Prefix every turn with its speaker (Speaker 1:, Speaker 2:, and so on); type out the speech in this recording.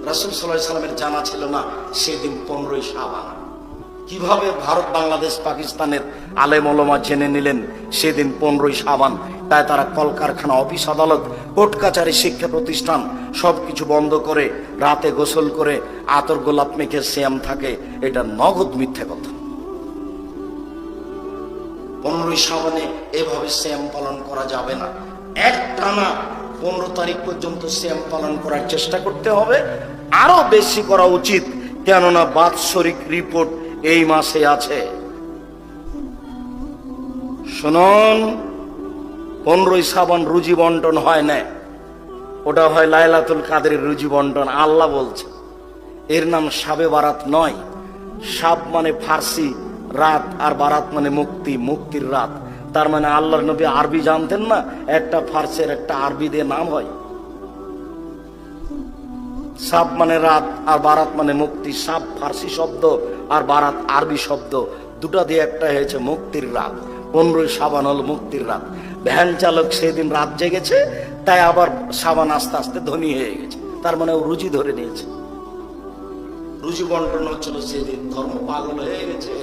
Speaker 1: রাসূল সাল্লাল্লাহু আলাইহি সাল্লামের জানা ছিল না সেদিন 15ই শাবান। কিভাবে ভারত, বাংলাদেশ, পাকিস্তানের আলেম ওলামা জেনে নিলেন সেদিন 15ই শাবান? তাই তারা কলকারখানা, অফিস আদালত, কোর্ট কাচারি, শিক্ষা প্রতিষ্ঠান সবকিছু বন্ধ করে রাতে গোসল করে আতর গোলাপ মেখে সিয়াম থাকে। এটা নগদ মিথ্যে কথা। 15ই শাবানে এভাবে সিয়াম পালন করা যাবে না। একটানা 15 তারিখ পর্যন্ত সিয়াম পালন করার চেষ্টা করতে হবে। আরো বেশি করা উচিত, কেননা বাৎসরিক রিপোর্ট এই মাসে আছে। শুনুন, 15ই শাবান রুজি বন্টন হয় না, ওটা হয় লাইলাতুল কাদের রুজি বন্টন। আল্লাহ বলছে এর নাম শাবে বারাত নয়। শাব মানে ফার্সি রাত, আর বারাত মানে মুক্তি, মুক্তির রাত। তার মানে আল্লাহর নবী আরবি জানতেন না? একটা ফার্সির একটা আরবি দিয়ে নাম হয়। শাব মানে রাত আর বারাত মানে মুক্তি। শাব ফার্সি শব্দ আর বারাত আরবি শব্দ, দুটা দিয়ে একটা হয়েছে মুক্তির রাত। 15ই শাবান হল মুক্তির রাত। ভ্যান চালক সেদিন রাত জেগেছে, তাই আবার শাবান আস্তে আস্তে ধনী হয়ে গেছে। তার মানে ও রুজি ধরে নিয়েছে। রুজি বন্টন হচ্ছিল সেদিন। ধর্ম পাগল হয়ে গেছে।